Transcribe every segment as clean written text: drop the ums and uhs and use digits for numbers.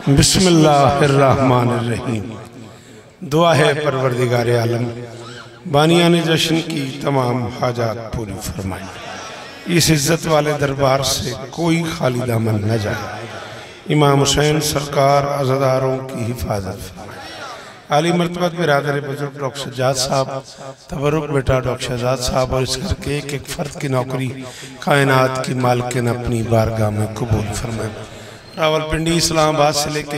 बिस्मिल्लाहिर्रहमानिर्रहीम। दुआ है परवरदिगार आलम बानियान जश्न की तमाम हाजात पूरी फरमाए। इस इज्जत वाले दरबार से कोई खाली दामन न जाए। इमाम हुसैन सरकार अज़ादारों की हिफाजत फरमाए। आली मर्तबत बिरादर बुजुर्ग डॉक्टर सज्जाद साहब, तबरुक बेटा डॉक्टर शहजाद साहब और इस घर के एक एक फर्द की नौकरी कायनात की मालकिन अपनी बारगाह में कबूल फरमाए। रावलपिंडी इस्लामाबाद से लेके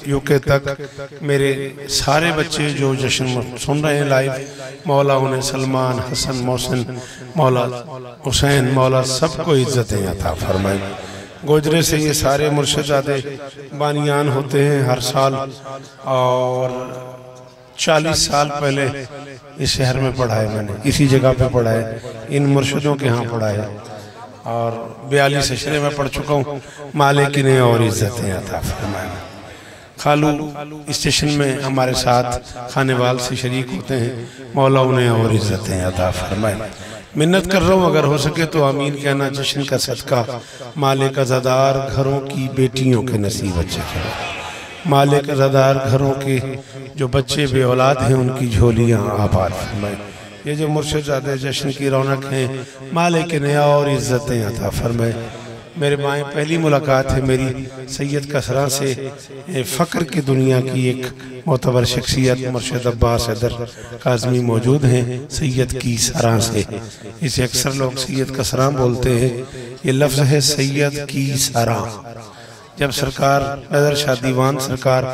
यूके तक मेरे सारे बच्चे जो जश्न सुन रहे हैं लाइव, मौला उन्हें सलमान, हसन, मोहसिन, मौला हुसैन, मौला सबको इज्जतें अता फरमाए। गोजरे से ये सारे मुर्शिदादे बानियान होते हैं हर साल, और 40 साल पहले इस शहर में पढ़ा है मैंने, इसी जगह पे पढ़ा है, इन मुर्शिदों के यहाँ पढ़ा है, और 42 अशरे में पढ़ चुका हूँ। मालिक ने और इज्जतें अता फरमाए। खालू स्टेशन में हमारे साथ खानेवाल से शरीक होते हैं, मौला उन्हें और इज्जतें अता फरमाए। मिन्नत कर रहा हूँ अगर हो सके तो आमीन कहना। जश्न का सदका मालिक अज़ादार घरों की बेटियों के नसीब अच्छे करो। मालिक अज़ादार घरों के जो बच्चे बे औलाद हैं उनकी झोलियाँ आबाद फरमाए। ये जो मुर्शिदादे जश्न की रौनक हैं, मालिक ने और इज्जतें अता फरमाए। मेरे माएँ पहली मुलाकात है मेरी सैयद कसरा से। फ़क्र की दुनिया की एक मोतबर शख्सियत मुर्शिद अब्बास हैदर काज़मी मौजूद हैं सैयद की सरा से। इसे अक्सर लोग सैयद कसरा बोलते हैं, ये लफ्ज़ है सैयद की सरा। जब सरकार हैदर शाह दीवान सरकार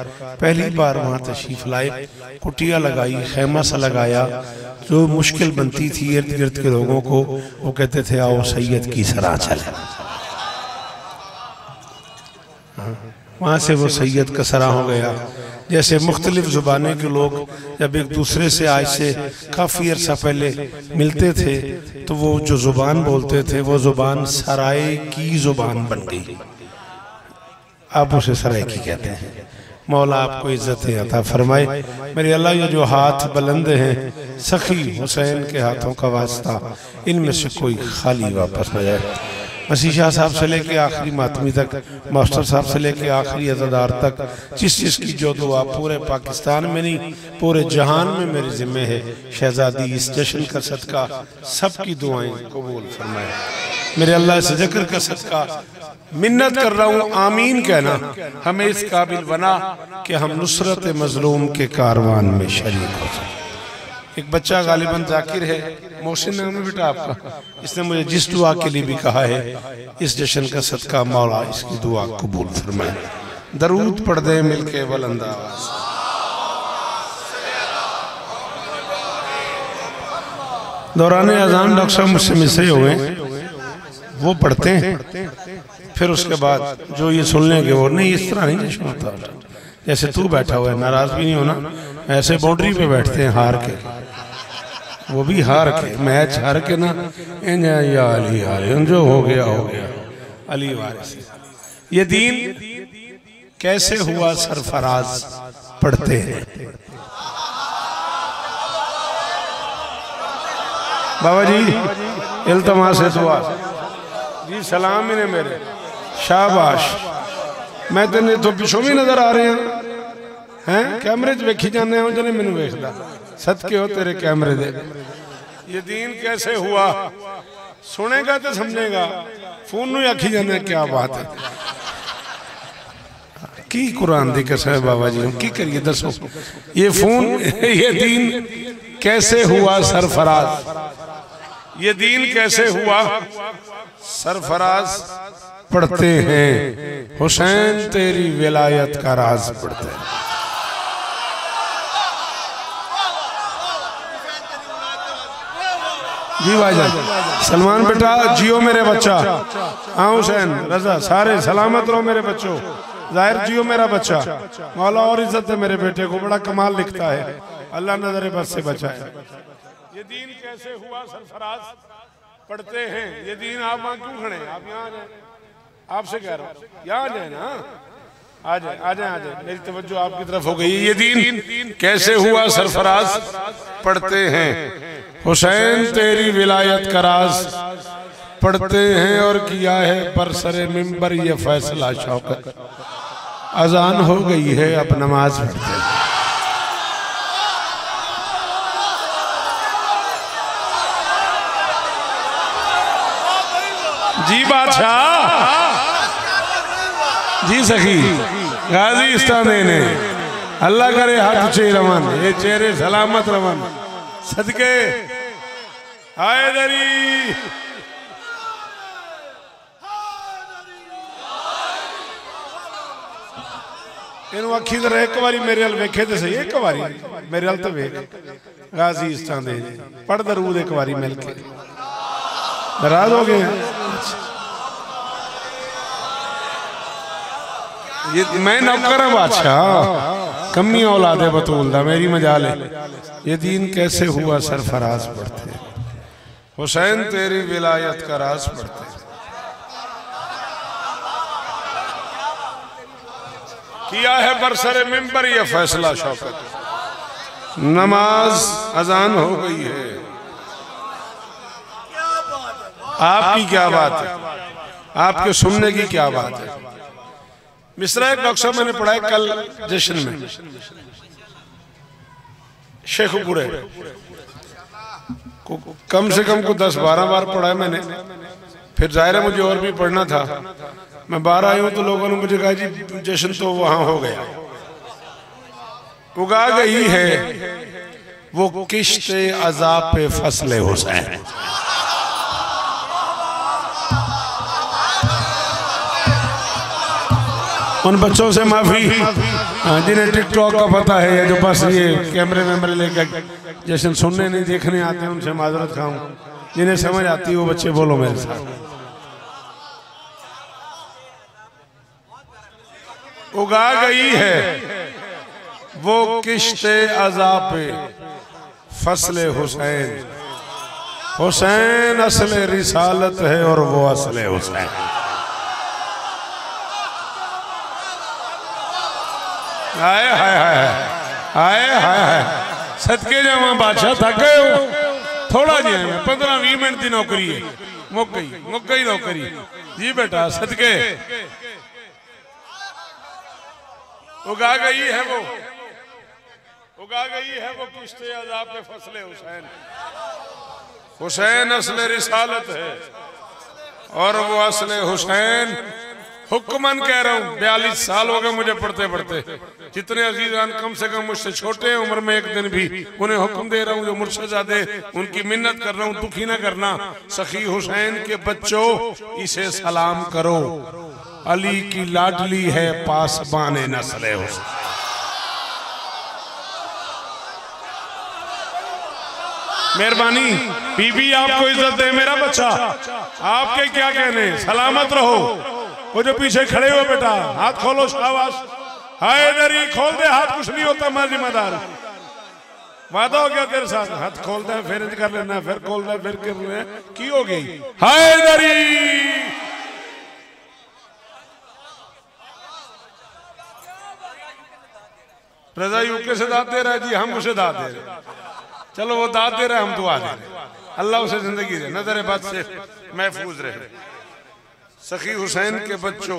पहली बार वहाँ तशरीफ़ लाए, कुटिया लगाई, खैमा सा लगाया, जो मुश्किल बनती थी इर्द गिर्द के लोगों को, वो कहते थे आओ सैयद की सरा चले। वहाँ से वो सैयद कसरा हो गया। जैसे मुख्तलिफ ज़ुबानें के लोग जब एक दूसरे से आज से काफ़ी अरसा पहले मिलते थे तो वो जो ज़ुबान बोलते थे वो ज़ुबान सराय की ज़ुबान बन गई। आप उसे सराय की कहते हैं। मौला आपको इज्जतें अता फरमाए। मेरे अल्लाह ये जो हाथ बुलंद हैं सखी हुसैन के हाथों का वास्ता, इनमें से कोई खाली वापस न जाए। मसीह शाह साहब से लेके आखिरी मातमी तक, मास्टर साहब से लेके आखिरी अज़ादार तक, जिस की जो दुआ पूरे पाकिस्तान में नहीं पूरे जहान में मेरे ज़िम्मे है, शहजादी इस जश्न का सदका सबकी दुआएं कबूल फरमाए। मेरे अल्लाह इस ज़िक्र का सदका मिन्नत कर रहा हूँ, आमीन कहना। हमें इस काबिल बना कि हम नुसरत मजलूम के कारवान में शरीक हो सकें। एक बच्चा गालिबन जाकिर है, मोहसिन नाम है बेटा आपका, इसने मुझे जिस दुआ के लिए भी कहा है, इस जश्न का सदका मौला इसकी दुआ कबूल फरमाए। दरूद पढ़ दे मिलके बुलंद आवाज़। दौरान अज़ान डॉक्टर साहब मुझसे मिसरे हुए, वो पढ़ते हैं, फिर उसके बाद जो ये सुन लेंगे वो नहीं, इस तरह नहीं जश्न होता। जैसे तू बैठा हुआ है, नाराज भी नहीं होना, ऐसे बाउंड्री पे बैठते हैं हार के, वो भी हार के, मैच हार के ना, या अली हारे, जो हो गया अली वारिस। ये दीन कैसे हुआ सरफराज पढ़ते हैं। बाबा जी इल्तमास है दुआ जी, सलाम इन्हें मेरे, शाबाश। मैं तेने तो पिछों भी नजर आ रहे हैं, कैमरे च वेखी जाने हो जने मैनू वेखदा, सदके हो तेरे कैमरे दे। ये दीन कैसे हुआ सुनेगा तो समझेगा, फोन नूं आखी जाने क्या बात है। की कुरान दी कसम है बाबा जी, की करिए दसो। ये फोन ये दीन कैसे हुआ सरफराज, ये दीन कैसे हुआ सरफराज पढ़ते हैं हुसैन तेरी विलायत का राज पढ़ते हैं। जी भाईजान सलमान बेटा जियो मेरे बच्चा, हाँ हुसैन रजा सारे सलामत रहो मेरे बच्चों, जाहिर जियो मेरा बच्चा। मौला और इज्जत है मेरे बेटे को, बड़ा कमाल लिखता है, अल्लाह नजर बस से बचाए। ये दीन कैसे हुआ सरफराज पढ़ते हैं। ये दीन आप वहां क्यों खड़े हैं, आप यहाँ आ जाए, आपसे कह रहा हूँ यहाँ आ जाए ना, आ जाए आ जाए आ जाए, मेरी तवज्जो आपकी तरफ हो गई। ये दीन कैसे हुआ सरफराज पढ़ते हैं हुसैन तेरी विलायत का राज पढ़ते हैं, और किया है बरसरे मिंबर ये फैसला शौकत। अजान हो गई है, अब नमाज पढ़ते हैं। जी बादशाह, जी सखी गाजी इस्ताने ने अल्लाह करे हाथ चे रवन, ये चेहरे सलामत रवन, सदके आए दरी। इन अखी तरह एक बारी मेरे अल वेखे तो सही, एक बारी मेरे अल तो वेख गाजी इस्ताने पढ़ दरूद एक बारी मिल के। नाराज हो गए? ये मैं नौकर हूं बादशाह, कमी औलादे बतूल दा मेरी मजाल है। ये दीन कैसे हुआ सरफराज पढ़ते, हुसैन तेरी विलायत का राज पढ़ते। किया है बरसरे मिंबर ये फैसला शौकत, नमाज अजान हो गई है। आपकी क्या बात है, आपके सुनने की क्या बात है। मिस्रा एक डॉक्टर साहब मैंने पढ़ा है कल जश्न में, शेखपुरे को कम से कम को 10-12 बार पढ़ा है मैंने। फिर जाहिर है मुझे और भी पढ़ना था। मैं बाहर आया हूं तो लोगों ने मुझे कहा जी जश्न तो वहां हो गया। उगा गई है वो किश्ते अज़ाब पे फसले हुसैन। उन बच्चों से माफी जिन्हें टिकटॉक का पता है या जो बस ये कैमरे वैमरे लेकर जश्न सुनने नहीं देखने आते हैं, उनसे माजरत खाऊं। जिन्हें समझ आती है वो बच्चे बोलो मेरे साथ। उगा गई है वो किश्ते अज़ाब पे फसले हुसैन। हुसैन असले रिसालत है और वो असले हुसैन। आए हाय हाय आए हाय हाय सदके जावा बादशाह, थक गए हो थोड़ा जी। 15-20 मिनट की नौकरी है, मुक गई नौकरी जी बेटा। सदके उगा गई है वो, उगा गई है वो किश्ते अज़ाब पे फसले हुसैन। हुसैन असले रिसालत है और वो असले हुसैन। हुक्मन कह रहा हूँ, 42 साल हो गए मुझे पढ़ते पढ़ते। जितने अजीजान कम से कम मुझसे छोटे हैं उम्र में, एक दिन भी उन्हें हुक्म दे रहा हूँ जो मुर्शदादे उनकी मिन्नत कर रहा हूँ, दुखी ना करना। सखी हुसैन के बच्चों इसे सलाम करो, अली की लाडली है पासबाने नस्ले हुसैन। मेहरबानी बीबी आपको इज्जत दे मेरा बच्चा, आपके क्या कहने। सलामत रहो। वो जो पीछे खड़े हो बेटा हाथ खोलो, शाबाश। हाय दरी खोल दे, हाथ कुछ नहीं होता, मैं जिम्मेदार। वादा हो गया तेरे साथ, हाथ खोलता है फिर कर लेना, फिर खोलता है फिर कर लेना की हो गई। हाय दरी रजा यूके से दाद दे रहा है जी, हम उसे दाद दे रहे। चलो वो दाद दे रहा है, हम दुआ दे रहे। अल्लाह उसे जिंदगी दे, नजर बद से महफूज रहे। सखी हुसैन के बच्चों,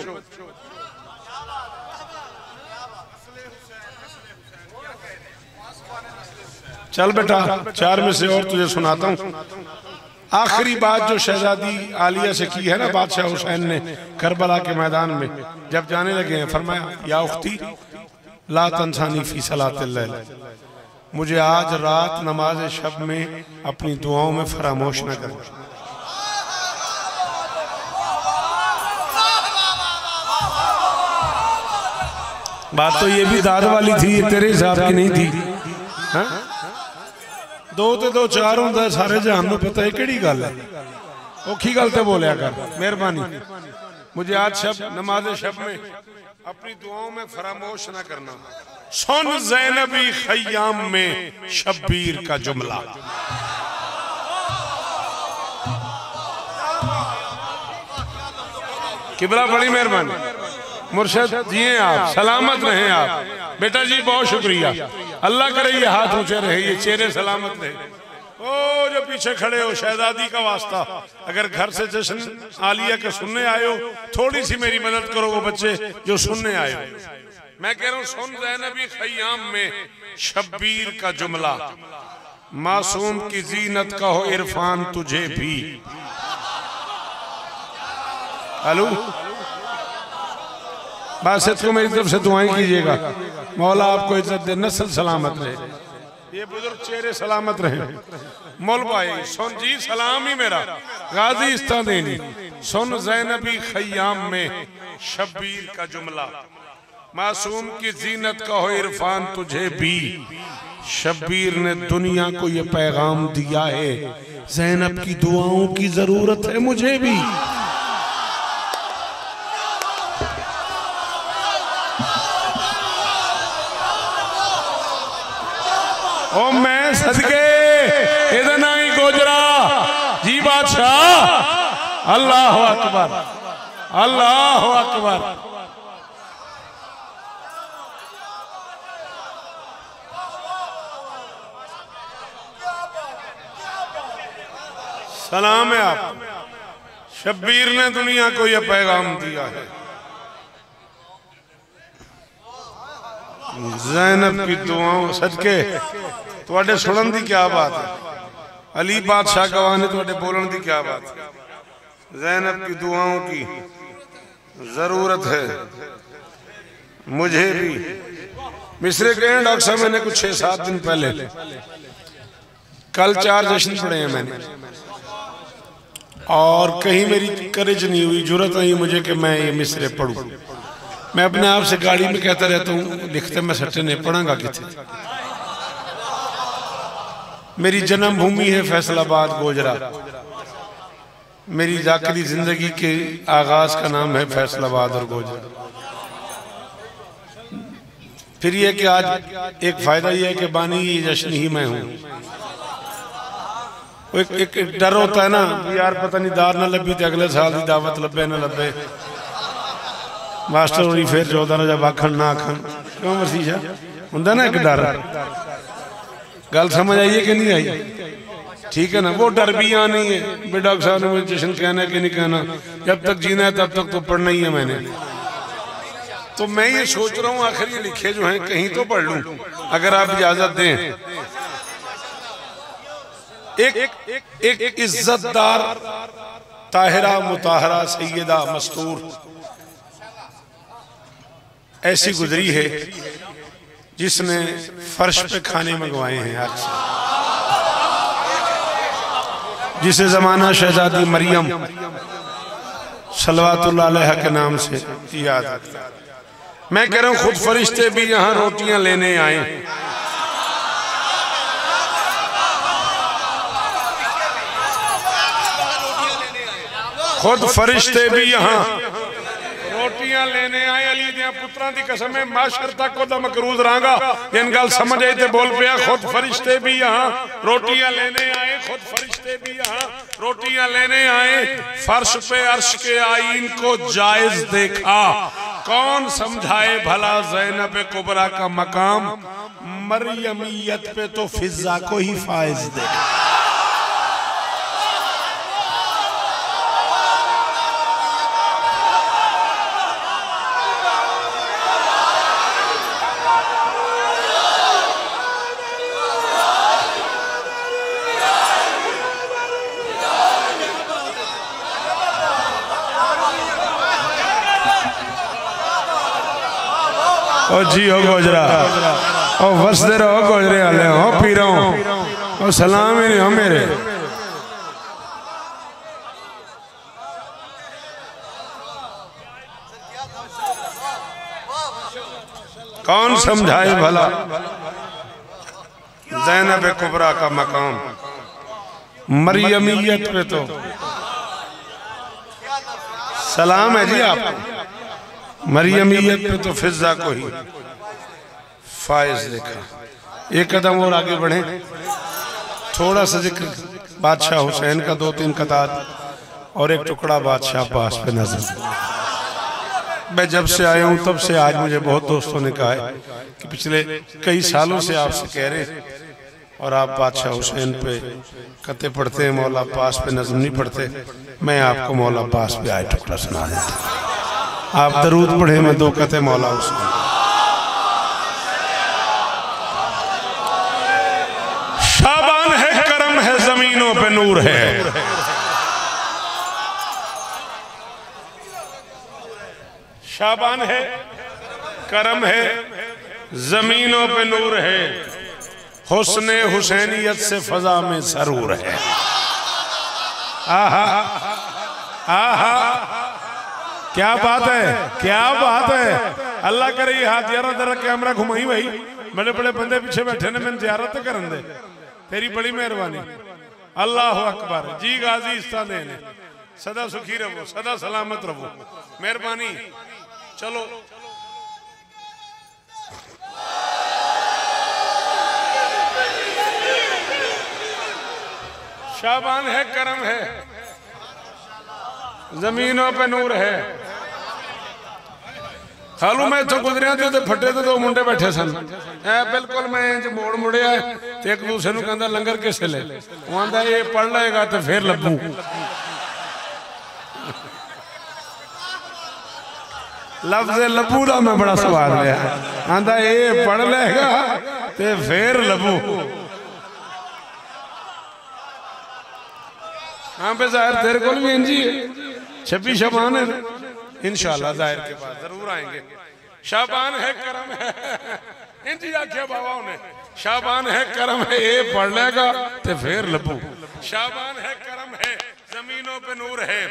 चल बेटा 4 में से और तुझे सुनाता हूं। आखिरी बात जो शहजादी आलिया से की है ना बादशाह हुसैन ने करबला के मैदान में, जब जाने लगे हैं फरमाया, या उख्ती ला तंसानी फी सलातिल लैल, मुझे आज रात नमाज शब में अपनी दुआओं में फरामोश न कर। बात तो ये भी दाद वाली थी, ये तेरे हिसाब की नहीं थी। हा? 2 ते 2 4 होंदा, सारे जहान नूं पता है केड़ी गल है। औखी गल ते बोलिया कर। मेहरबानी मुझे आज शब नमाज शब में अपनी दुआओं में फरामोश न करना। सुन ज़ैनबी खय्याम में शब्बीर का जुमला। किबला बड़ी मेहरबानी। मुर्शद जिए आप, सलामत रहें आप। बेटा जी बहुत शुक्रिया, अल्लाह करे ये हाथ ऊंचे रहे, ये चेहरे सलामत रहे। ओ जो पीछे खड़े हो, शहजादी का वास्ता, अगर घर से जश्न आलिया के सुनने आए हो, थोड़ी सी मेरी मदद करो। वो बच्चे जो सुनने आए हो, मैं कह रहा हूं सुन ज़ैनबी खयाम में शब्बीर का जुमला, मासूम की जीनत का हो इरफान तुझे भी। हेलो, बासित को मेरी तरफ से दुआएं कीजिएगा, मौला आपको इज्जत दे, नस्ल सलामत रहे, ये बुजुर्ग चेहरे सलामत रहे। मोल भाई सुन जी, सलाम ही मेरा गाजी इस्ता देनी। सुन ज़ैनबी खयाम में शब्बीर का जुमला, मासूम की जीनत का हो इरफान तुझे भी। शब्बीर ने दुनिया को ये पैगाम दिया है, ज़ैनब की दुआओं की जरूरत है मुझे भी। ओ मैं सदके इतना ही गोजरा जी बादशाह। अल्लाह अकबर, अल्लाह अकबर। सलाम है आप। शब्बीर ने दुनिया को यह पैगाम दिया है, ज़ैनब की दुआओं सदके तुहाडे सुनन दी क्या बात है, अली बादशाह गवाह ने तुहाडे बोलन दी क्या बात है। ज़ैनब की दुआओं की जरूरत है मुझे भी। मिस्र के डॉक्टर साहब, मैंने कुछ 6-7 दिन पहले, कल 4 जश्न पढ़े हैं मैंने, और कहीं मेरी करेज नहीं हुई, जुर्रत नहीं मुझे कि मैं ये मिसरे पढ़ूं। मैं अपने आप से गाड़ी में कहता रहता हूँ, लिखते मैं सट्टे नहीं पढ़ांगा किथे। मेरी जन्मभूमि है फैसलाबाद गोजरा, मेरी जाकरी जिंदगी के आगाज का नाम है फैसलाबाद और गोजरा। फिर यह कि आज एक फायदा यह है कि बानी ये जश्न ही मैं हूँ। एक डर होता है ना यार, पता नहीं दार ना लभी तो अगले साल की दावत लभे ना लभे, मास्टर होनी फिर 14 जब आखन ना आखन, क्यों मसीह होंगे ना एक डर। गल समझ आई है कि नहीं आई? ठीक है ना, वो डर भी यहाँ नहीं है। भाई डॉक्टर साहब ने मुझे जश्न कहना है कि नहीं कहना, जब तक जीना है तब तक तो पढ़ना ही है मैंने। तो मैं ये सोच रहा हूँ आखिर ये लिखे जो हैं कहीं तो पढ़ लूं, अगर आप इजाजत दें। एक इज्जतदार ताहिरा मुताहरा सैयदा मस्तूर ऐसी गुजरी है जिसने फर्श पे खाने मंगवाए हैं आज, जिसे जमाना शहजादी मरियम सलवातुल्लाह अलैहा के नाम से याद आता है। मैं कह रहा हूं खुद फरिश्ते भी यहाँ रोटियां लेने आए। खुद फरिश्ते भी यहाँ रोटियां लेने आए। अली दिया पुत्रा दी कसम है, माशर तक को मकरूज रहांगा इन गल समझ आई ते बोल पिया। खुद फरिश्ते भी यहाँ रोटियां लेने आए, खुद फरिश्ते भी यहाँ रोटियां लेने आए। फर्श पे अर्श के आईन को जायज देखा, कौन समझाए भला ज़ैनब कुबरा का मकाम। मरियमियत पे तो फिजा को ही फायज देखा। ओ जी हो गोजरा, ओ वसदे रहो गोजरे वाले हो, पी रहा हूँ, सलाम ही नहीं हो मेरे। कौन समझाए भला ज़ैनब कुबरा का मकाम। मरियमियत पे तो सलाम है जी आपको, मरियमियत पे तो फिजा को ही फायज देखा। एक कदम और आगे बढ़े, थोड़ा सा जिक्र बादशाह हुसैन का 2-3 कतार और एक टुकड़ा बादशाह अब्बास पे नजर। मैं जब से आया हूँ तब से आज मुझे बहुत दोस्तों ने कहा है कि पिछले कई सालों से आपसे कह रहे और आप बादशाह हुसैन पे कते पढ़ते हैं, मौला अब्बास पे नज़म नहीं पढ़ते। मैं आपको मौला अब्बास पे आए टुकड़ा सुना देता। आप दरूद पढ़े, मैं 2 कते मौला हुसैन। शाबान है, करम है, जमीनों पे नूर है। शाबान है, करम है, जमीनों पे नूर है, हुस्ने हुसैनियत से फजा में सरूर है। आहा आहा, क्या बात है, क्या बात है। अल्लाह करे ये हाथ यारा तेरा कैमरा घुमाई भाई, बड़े बड़े बंदे पीछे बैठे ने, मैंने ज़ियारत करन दे, तेरी बड़ी मेहरबानी। अल्लाह अकबर जी। गाजी इस्ता देने, सदा सुखी रहो, सदा सलामत रहो, मेहरबानी। चलो शाबान है, करम है, जमीनों पे नूर है। खालू मैं इतों गुजरिया तो फटे तो 2 मुंडे बैठे सन, बिल्कुल मैं मोड़ मुड़िया तो एक दूसरे को कहता लंगर किसे ले, वो आंदा ये पढ़ लेगा तो फिर लब्बू। लफ्ज लब्बू का मैं बड़ा स्वाद लिया, आंदा ये पढ़ लेगा तो फिर लब्बू। हाँ पे जाहिर तेरे को भी इंजी है, 26 शाबान है इंशाल्लाह, जाहिर के बाद जरूर आएंगे। शाबान है, करम है, इंजी आख्या बाबा ने, शाबान है, करम है, ये पढ़ लेगा तो फिर लब्बू। शाबान है, करम है, जमीनों पे नूर है,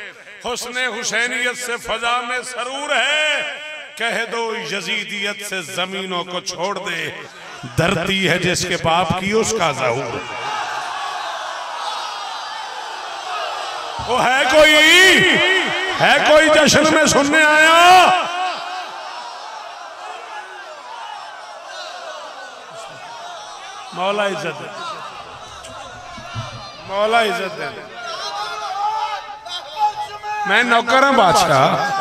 हुस्ने हुसैनियत से फजा में सरूर है। कह दो यजीदियत से जमीनों को छोड़ दे, धरती है जिसके बाप की उसका ज़हूर। वो है कोई जश्न में सुनने आया? मौला इज्जत है, मौला इज्जत है। मैं नौकर हूं बादशाह।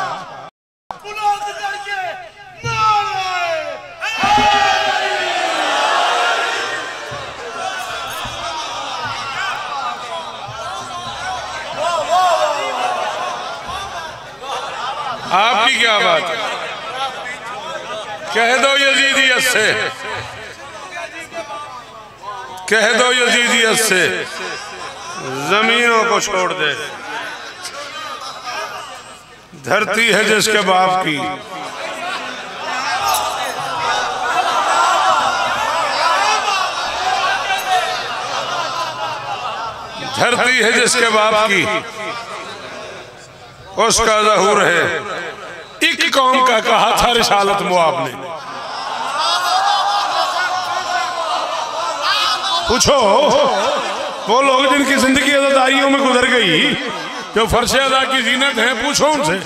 आपकी क्या बात है? कह दो यजीदियत से, कह दो यजीदियत से जमीनों को छोड़ दे, धरती है जिसके बाप की धरती है जिसके बाप की उसका ज़हूर है। एक कौम का कहा था रिसालत मुआब ने, पूछो वो लोग जिनकी जिंदगी अज़ादारियों में गुजर गई, जो फर्श अदा की जीनत है, पूछो उनसे।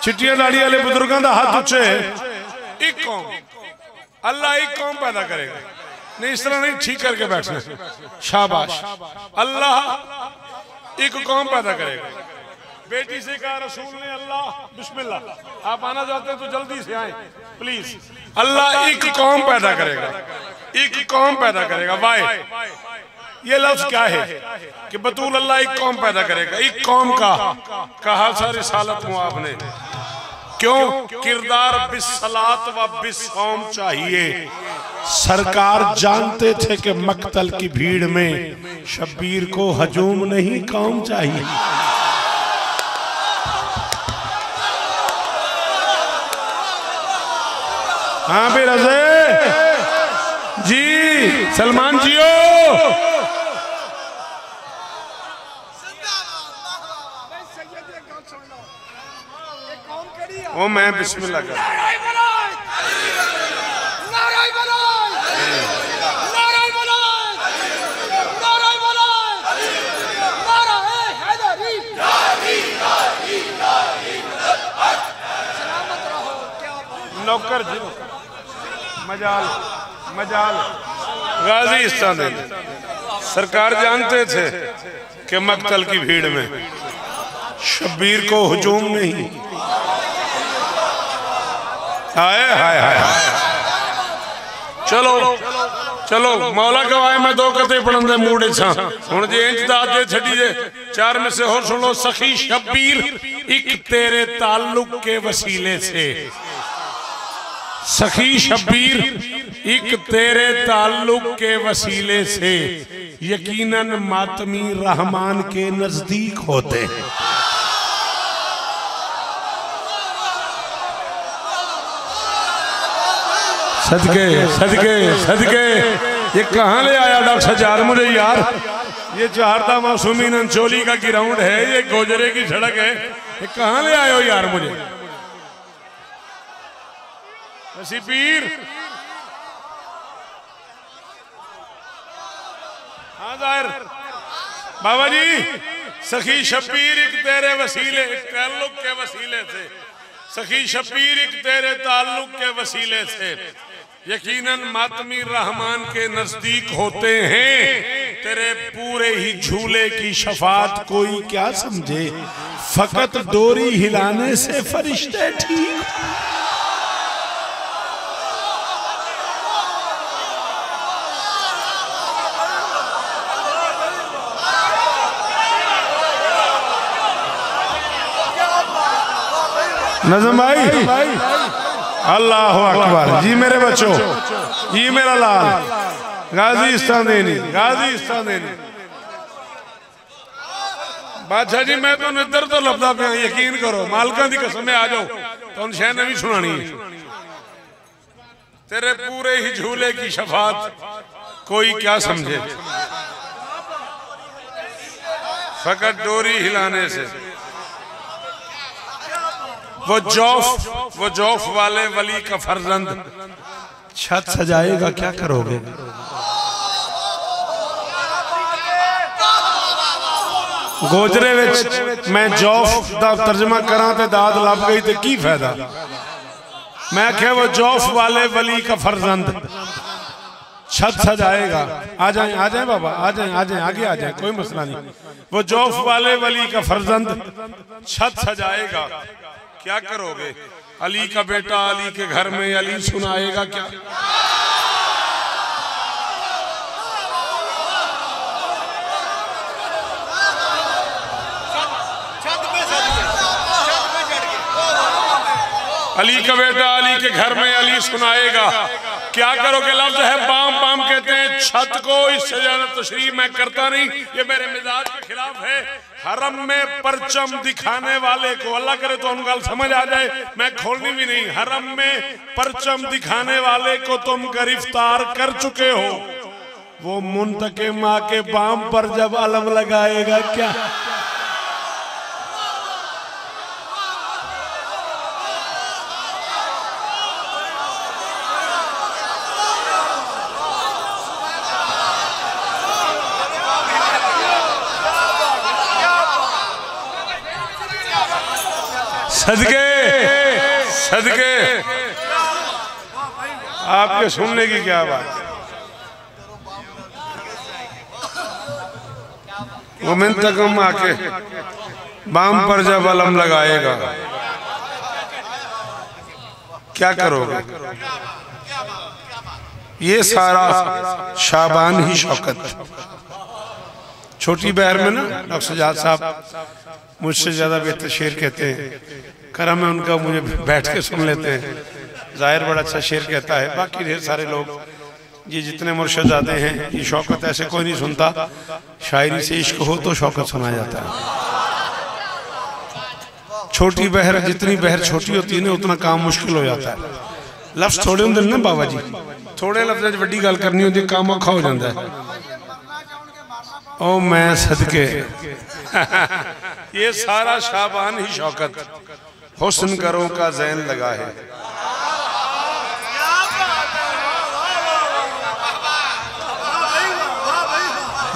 चिट्टियां दाढ़ी वाले बुजुर्गों का हाथ उच्चे है। एक कौम, अल्लाह एक कौम पैदा करेगा, नहीं इस तरह नहीं ठीक करके बैठना, शाबाश। अल्लाह एक कौम पैदा करेगा। बेटी से कहा रसूल ने, अल्लाह बिस्मिल्लाह, आप आना चाहते हैं तो जल्दी से आए प्लीज। अल्लाह एक कौम पैदा करेगा, एक कौम पैदा करेगा। वाई ये लफ्ज क्या है कि बतूल अल्लाह एक कौम पैदा करेगा। एक कौम का कहा था रिसालत मुआब ने, क्यों? किरदार बिस्सलात व बिस्सौम चाहिए। सरकार जानते थे कि मक्तल की भीड़ में शब्बीर को हजूम नहीं कौम चाहिए। हाँ भी रज़े जी, सलमान जियो। ओ मैं बिस्मिल्लाह कर, नौकर जी मजाल मजाल गाजी इस्तान सरकार जानते थे कि मक्तल की भीड़ में शब्बीर को हुजूम नहीं। हाय हाय हाय, चलो चलो मौला गवाए मैं दो कते पढ़न दे मूड च हुण जे इंज दा दे छड़ी जे चार में से और सुन लो। सखी शब्बीर एक तेरे ताल्लुक के वसीले से, सखी शब्बीर एक तेरे ताल्लुक के वसीले से यकीनन मातमी रहमान के नजदीक होते हैं। सदके सदके सदके ये कहाँ ले आया डॉक्टर सज्जाद मुझे यार। ये चारदा मासूमीन अंचोली का ग्राउंड है, ये गोजरे की सड़क है, ये कहाँ ले आए हो यार मुझे। पीर हाँ जाहिर बाबा जी, सखी शब्बीर एक तेरे वसीले ताल्लुक के वसीले से, सखी शब्बीर एक तेरे ताल्लुक के वसीले से यकीनन मातमी रहमान के नजदीक होते हैं। तेरे पूरे ही झूले की शफात कोई क्या समझे, फकत डोरी हिलाने से फरिश्ते ठीक। नजम भाई अल्लाह अकबर जी मेरे बच्चों, जी मेरा लाल गाजी इस्तादेनी, गाजी इस्तादेनी बादशाह जी। मैं तो इधर तो लभदा पे यकीन करो, मालका दी कसम आ जाओ तो शह नहीं सुनानी है। तेरे पूरे ही झूले की शफात कोई क्या समझे, फकत डोरी हिलाने से। वो जौफ वाले वली का फर्जंद छत सजाएगा क्या करोगे। गोजरे विच मैं जौफ दा तर्जमा करा ते दाद लभ गई ते की फायदा। मैं आख्या वो जौफ वाले वली का फर्जंद छत सजाएगा। आ जाए बाबा, आ जाए आगे आ जाए, कोई मसला नहीं। वो जौफ वाले वली का फर्जंद छत सजाएगा क्या करोगे। अली का बेटा अली के घर में अली सुनाएगा क्या। अली का बेटा अली के घर में अली सुनाएगा क्या करोगे। लफ्ज है बाम बाम कहते हैं छत को, इससे ज्यादा तशरीह मैं करता नहीं, ये मेरे मिजाज के खिलाफ है। हरम में परचम दिखाने वाले को अल्लाह करे तो उन गल समझ आ जाए, मैं खोलनी भी नहीं। हरम में परचम दिखाने वाले को तुम गिरफ्तार कर चुके हो, वो मुंतकिम माँ के बाम पर जब अलम लगाएगा क्या। सदके सदके आपके सुनने की क्या बात। वो मुंतकिम आके बाम पर जब अलम लगाएगा क्या करोगे। ये सारा शाबान ही शौकत। छोटी बहर में ना डॉक्टर सज्जाद साहब मुझसे ज्यादा बेहतर शेर कहते हैं, करम है उनका, मुझे बैठ के सुन लेते हैं। जाहिर बड़ा अच्छा शेर कहता है, बाकी ढेर सारे लोग ये जितने मुर्शिद आते हैं ये शौकत ऐसे कोई नहीं सुनता। शायरी से इश्क हो तो शौकत सुना जाता है। छोटी बहर, जितनी बहर छोटी होती है ना उतना काम मुश्किल हो जाता है। लफ्ज थोड़े होंगे ना बाबा जी, थोड़े लफ्ज वड्डी गल करनी होती, काम औखा हो जाता है। ओ मैं सदके ये सारा शाबान ही शौकत हुस्न करो का ज़ैन लगा है।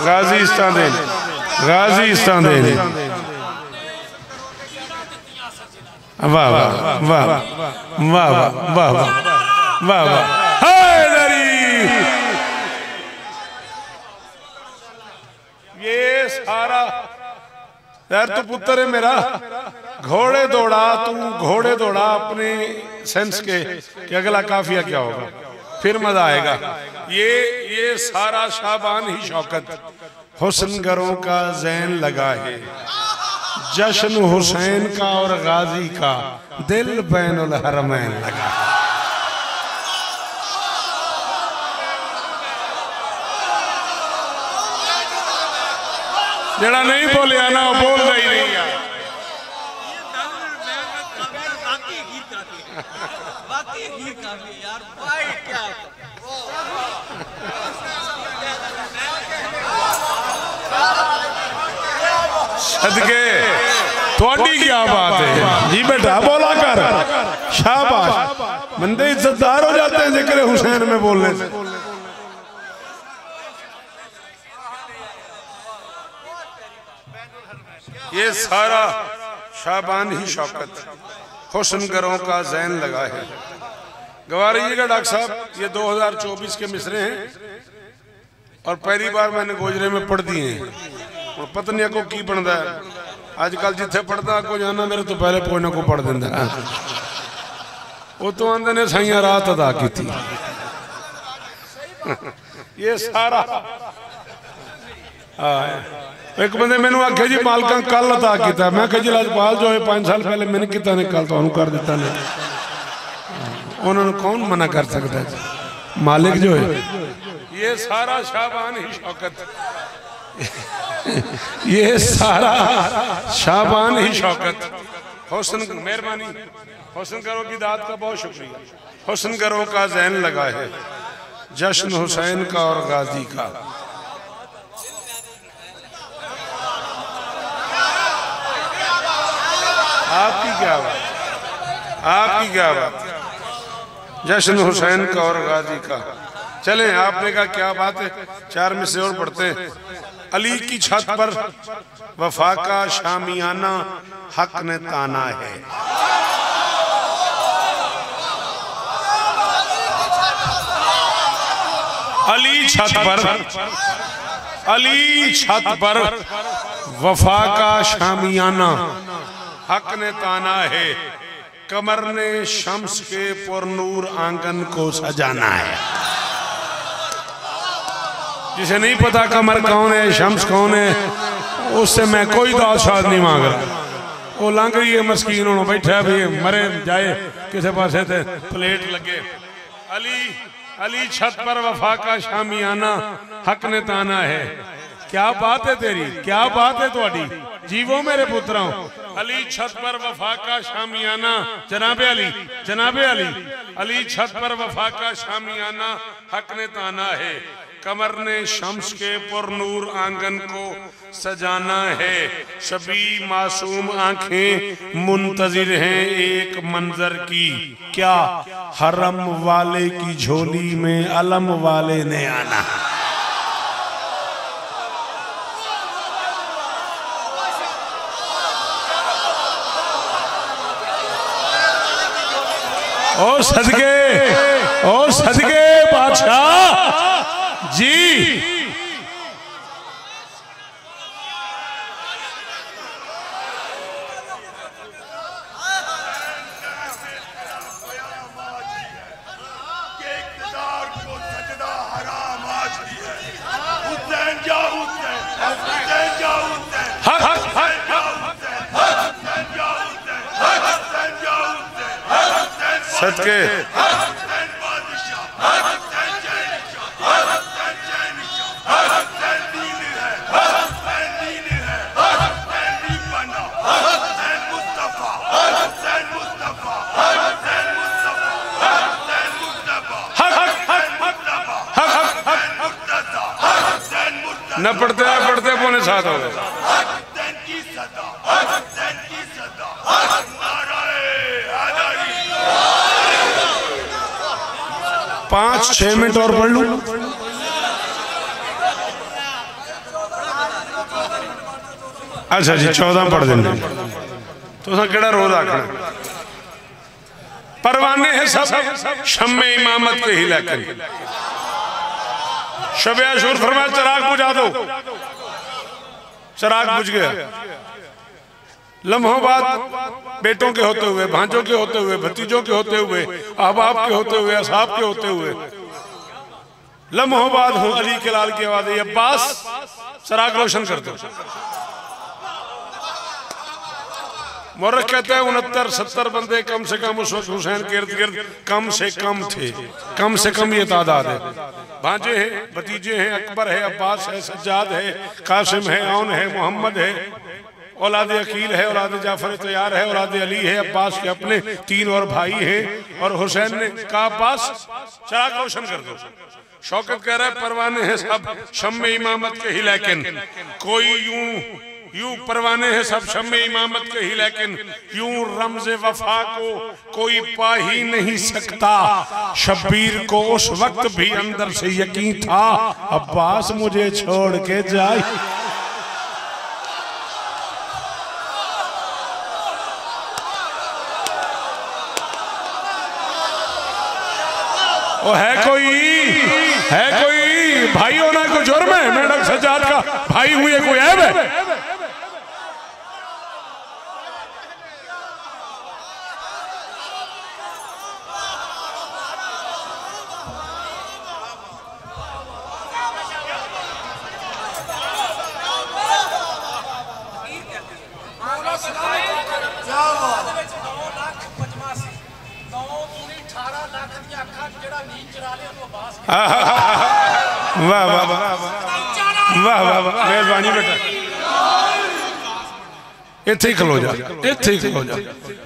गाजी इस्तादेन, गाजी इस्तादेन, वाह वाह वाह वाह वाह वाह वाह। ये सारा यार तो पुत्र है मेरा, घोड़े दौड़ा तू, घोड़े दौड़ा अपने सेंस के कि अगला काफिया क्या होगा, फिर मजा आएगा। ये सारा शाबान ही शौकत हुस्न गरों का जैन लगा है, जश्न हुसैन का और गाजी का दिल बैनुल हरमैन लगा। जरा नहीं बोलिया ना बोल रही नहीं यार। सदके थोड़ी क्या बात है जी बेटा, बोला कर शाबाश। बंदे इज्जतदार हो जाते हैं जिक्र हुसैन में बोलने से। ये सारा शाबान ही शौकत हुस्न गरों का जैन लगा है। गवा रहिएगा डॉक्टर साहब, ये 2024 के मिसरे हैं और पहली बार मैंने गोजरे में पढ़ दिए हैं। और पत्नी को की बनता है आजकल जिथे पढ़ता को जाना मेरे तो पहले कोई ना को पढ़ देंदा। वो तो आंदे ने साइया रात अदा की थी। ये सारा एक बंदे मैंने आख्या जी मालका कल अदा किया, मैं कहा जी लाजपाल जो है 5 साल पहले मैंने किया ने कल तो कर दिता ने। उन्होंने कौन मना कर सकता है, मालिक जो है। ये सारा शाबान ही शौकत, ये सारा शाबान ही शौकत हुस्न, मेहरबानी हुस्न करो की दात का बहुत शुक्रिया। हुस्न करो का जैन लगा है, जश्न हुसैन का और गाजी का। आपकी क्या बात, आपकी क्या बात, जश्न हुसैन का और गाजी का। चलें, आपने कहा क्या बात है, 4 में से और पढ़ते हैं। अली की छत पर वफा का शामियाना हक ने ताना है। अली छत पर, अली छत पर वफा का शामियाना हक ने ताना है। कमर ने शम्स के पुरनूर आंगन को सजाना है। जिसे नहीं पता कमर कौन है, शम्स कौन है, उससे मैं कोई दाद नहीं मांग रहा। वो लंघ रही है मस्कीन, उन्होंने बैठा भी मरे जाए किसी पासे थे प्लेट लगे। अली, अली छत पर वफा का शामियाना हक ने ताना है। क्या बात है तेरी, क्या बात है तुम्हारी, जीवो मेरे पुत्रों। अली छत पर वफा का शामियाना, जनाबे अली, जनाबे अली। अली छत पर वफा का शामियाना हक ने ताना है। कमर ने शम्स के पुरनूर आंगन को सजाना है। सभी मासूम आंखें मुंतजिर हैं एक मंजर की, क्या हरम वाले की झोली में अलम वाले ने आना। ओ सदके, ओ सदके बादशाह जी। सदके न पढ़ते पढ़ते 6:45 हो गए। 5-6 मिनट और पढ़ लूं। अच्छा जी 14 पढ़ देंगे तो केड़ा रोज आखना। परवाने हैं सब शम्मे इमामत के ही, लेकिन शब आशूर फरमाया चिराग बुझा दो। चिराग बुझ गया। लम्हों बाद बेटों के होते हुए, भांजों के होते हुए, भतीजों के होते हुए, अहबाब के होते हुए, असहाब के होते हुए लम्हों बाद हूं अली के लाल की आवाज़, अब्बास चराग रोशन कर दो। मुर्रख कहते हैं 69-70 बंदे कम से कम उस वक्त हुसैन के इर्द गिर्द कम से कम थे, कम से कम ये तादाद है। भांजे हैं, भतीजे हैं, अकबर है, अब्बास है, सज्जाद है, कासिम है, औन है, मोहम्मद है, औलाद अकील है, औलाद जाफर तैयार है, औलाद अली है, अब्बास के अपने 3 और भाई हैं। और हुसैन ने कहा अब्बास चराग रोशन कर दो। शौकत कह रहा है परवाने हैं सब शम्मे इमामत के ही, लेकिन कोई यूं परवाने हैं सब शम्मे इमामत के ही, लेकिन यूं रमज़े वफा को कोई पा ही नहीं सकता। शब्बीर को उस वक्त भी अंदर से यकीन था अब्बास मुझे छोड़ के जाए। ओ है कोई भाई होना कोई जुर्म है? मैं डॉक्टर सज्जाद का भाई हूं, ये कोई ऐब है? वाह वाह वाह वाह वाह, मेहरबानी बेटा, इत्थे खलो जा, इत्थे खलो जा।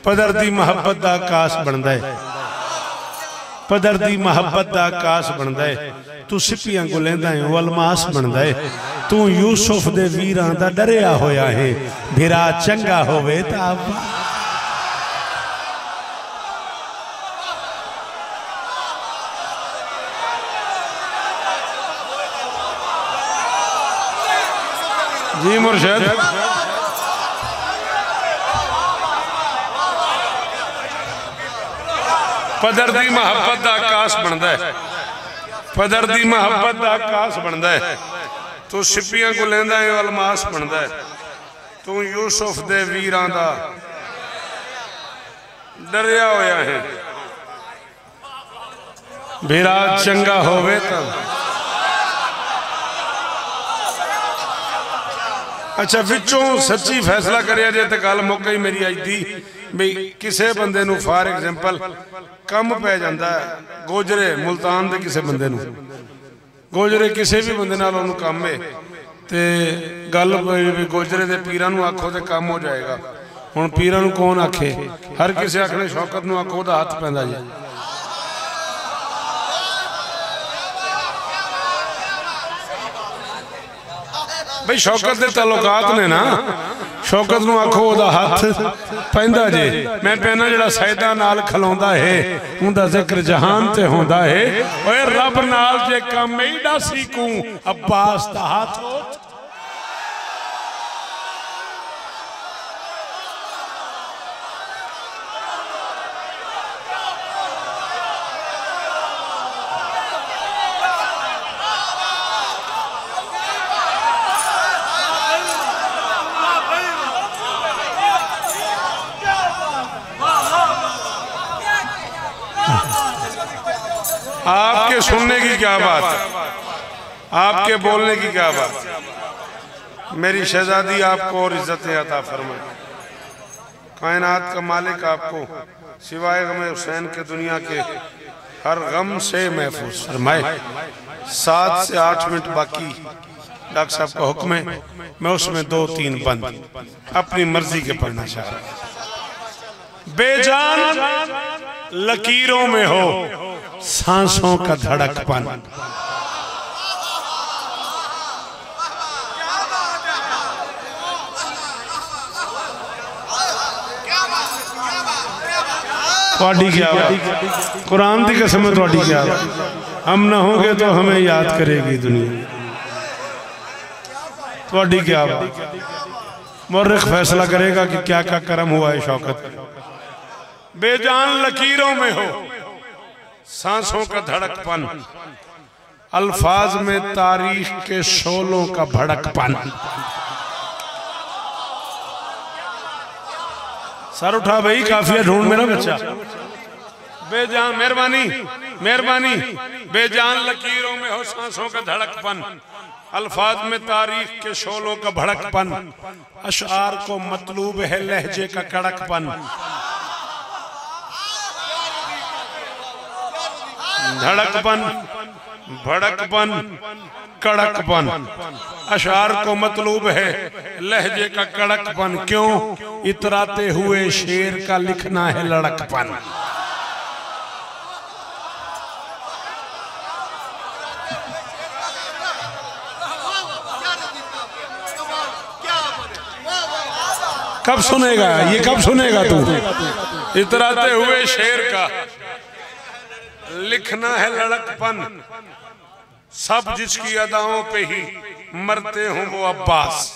पदर दी मुहब्बत दा आकाश बनदा है, पदर दी मुहब्बत दा आकाश बनदा है। तू सिपियां को लेंदा है, वो अलमास बनदा है। तू यूसुफ दे वीरां दा डरिया होया है, भिरा चंगा होवे ता जी मुर्शद। पदर दी मुहब्बत दा आकाश बनदा है, पदर दी मुहब्बत दा आकाश बनदा है। तू सिपियां को लेंदा है, अलमास बनदा है। तू यूसुफ दे वीरां दा डरिया होया है, भिरा चंगा होवे तां। अच्छा विचों सच्ची फैसला करिया जे तो गल मुक गई मेरी अज दी भी किसी बंदे नूं फॉर एग्जाम्पल कम पै जाता है, गोजरे मुल्तान के किसी बंदे नूं, गोजरे किसी भी बंदे नाल उहनूं कम है ते गल गोजरे दे पीरां नूं आखो तो कम हो जाएगा। हुण पीरां नूं कौन आखे? हर किसी आखने शौकत नूं आखो उहदा हथ पैंदा जी। भाई शौकत दे ताल्लुकात ने ना, शौकत नूं आखो उहदा हथ पैंदा जे। मैं पैना जिहड़ा सैयदा नाल खलोंदा है उहदा जिक्र जहान ते होंदा है। ओए रब नाल जे काम एडा सीकू अब्बास दा हाथ होत। आपके सुनने की क्या बात, आपके बोलने की क्या बात। मेरी शहजादी आपको और इज्जतें अता फरमाए। कायनात का मालिक आपको सिवाय गम हुसैन के दुनिया के हर गम से महफूज फरमाए। 7 से 8 मिनट बाकी डॉक्टर साहब का हुक्म है, मैं उसमें 2-3 बंद अपनी मर्जी के पढ़ना चाह रहा। बेजान लकीरों में हो सांसों का धड़कपन, थोड़ी क्या बात, कुरान की कसम है थोड़ी क्या बात। हम ना होंगे तो हमें याद करेगी दुनिया। थोड़ी क्या बात, मुर्रिख फैसला करेगा कि क्या क्या कर्म हुआ है शौकत। बेजान लकीरों में हो सांसों का धड़कपन, अल्फाज में तारीख के शोलों का भड़कपन। सर उठा भाई, काफिया ढूंढ मेरा बच्चा। बेजान मेहरबानी। मेहरबानी। बेजान लकीरों में हो सांसों का धड़कपन, अल्फाज में तारीख के शोलों का भड़कपन, अशआर को मतलूब है लहजे का कड़कपन। धड़कपन, भड़कपन, कड़कपन, अशआर को मतलूब है लहजे का कड़कपन। क्यों? इतराते हुए शेर का लिखना है लड़कपन। कब सुनेगा ये, कब सुनेगा तू? इतराते हुए शेर का लिखना है लड़कपन, सब जिसकी अदाओं पे ही मरते हों वो अब्बास।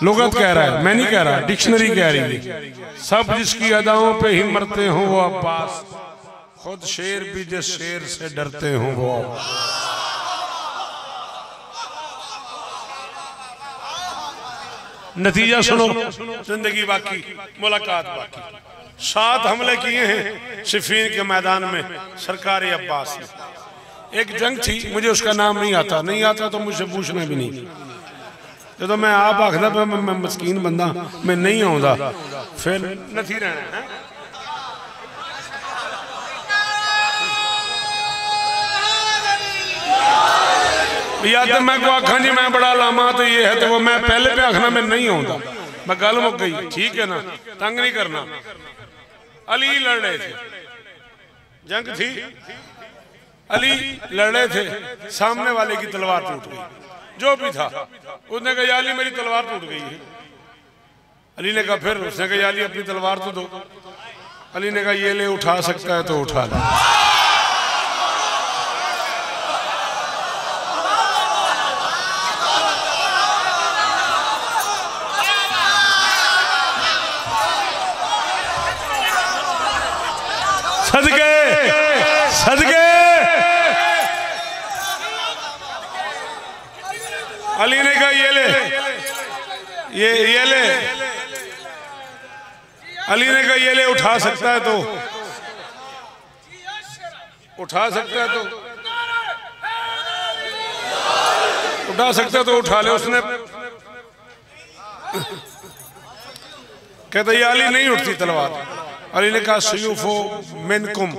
लुगत कह रहा है, मैं नहीं कह रहा, डिक्शनरी कह रही है। सब जिसकी अदाओं पे ही मरते हों वो अब्बास, खुद शेर भी जिस शेर से डरते हों वो अब्बास। नतीजा सुनो, जिंदगी बाकी, मुलाकात बाकी। 7 हमले किए हैं सिफीन के मैदान में सरकार अब्बास ने। एक जंग थी, मुझे उसका नाम नहीं आता तो मुझसे पूछना भी नहीं। जो मैं आप आखदा मैं मस्कीन बंदा, मैं नहीं आऊंदा, फिर नहीं रहना है। या तो मैं को आखा जी मैं बड़ा लामा तो ये है, तो वो मैं पहले पे आखना मैं नहीं आऊंगा, मैं गल मुक गई। ठीक है ना, तंग नहीं करना। अली लड़ रहे थे, जंग थी, अली लड़ रहे थे, सामने वाले की तलवार टूट गई। जो भी था उसने कहा अली मेरी तलवार टूट गई है। अली ने कहा फिर? उसने कहा अली अपनी तलवार तो दो। अली ने कहा ये ले, उठा सकता है तो उठा ले। सदके सदके अली ने कहा ये ले, ये ले। अली ने कहा ये ले, उठा सकता है तो उठा सकता है, तो उठा सकता है तो उठा ले। उसने कहता ये अली नहीं उठती तलवार। अली ने कहा सयूफो मिनकुम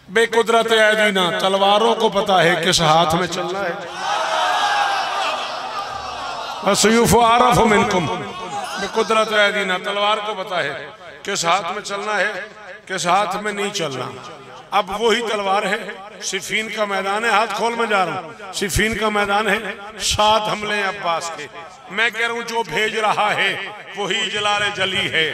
बेकुदरत ऐदीना, तलवारों को पता है किस हाथ में चलना है। सयूफो आरफ मिनकुम बेकुदरत ऐदीना, तलवार को पता है किस हाथ में चलना है, किस हाथ में नहीं चलना। अब वही तलवार है, सिफीन का मैदान है। हाथ खोल में जा रहा हूं, सिफीन का मैदान है। 7 हमले अब्बास के। मैं कह रहा हूं जो भेज रहा है वही जलाले जली है,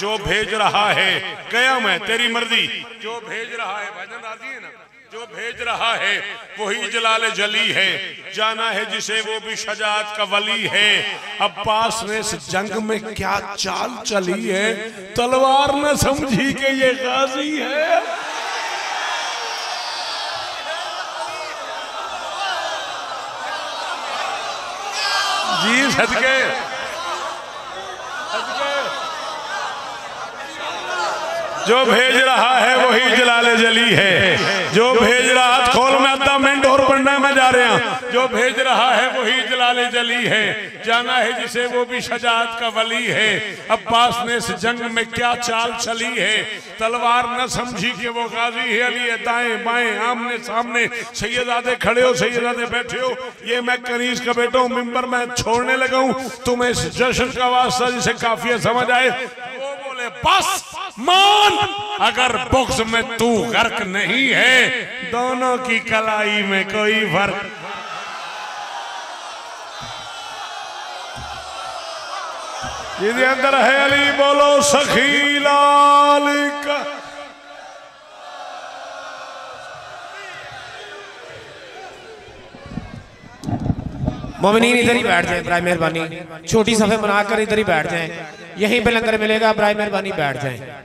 जो भेज रहा है। गया मैं, तेरी मर्जी। जो भेज रहा है, भजन राजी है ना, जो भेज रहा है वही जलाले जली है। जाना है जिसे वो भी शजात का वली है। अब्बास ने इस जंग में क्या चाल चली है, तलवार न समझी कि ये गाजी है। जी सदके जो भेज रहा है वही जलाले जली है। जो भेज रहा, हाथ खोल में आधा मिनट और पढ़ना मैं जा रहा हूं। जो भेज रहा है वही जलाले जली है। जाना है जिसे वो भी शजात का वली है। अब्बास ने इस जंग में क्या चाल चली है, तलवार न समझी कि वो गाजी है। अली है दाएं बाएं आमने सामने, सैयदादे खड़े हो, सैयदादे बैठे हो। ये मैं कनीज का बेटा हूं, मिंबर में छोड़ने लगा हूं। तुम्हें इस जश्न का वास्ता जिसे काफिया समझ आए। वो बोले बस मान, अगर बुक्स में तू गर्क नहीं है, दोनों की कलाई में कोई फर्क। जिसके अंदर है अली बोलो सखी लाल का। मोमिनीन इधर ही बैठ जाए बराए मेहरबानी, छोटी सफे बनाकर इधर ही बैठ जाएं। यहीं पे लंगर मिलेगा, बराए मेहरबानी बैठ जाएं।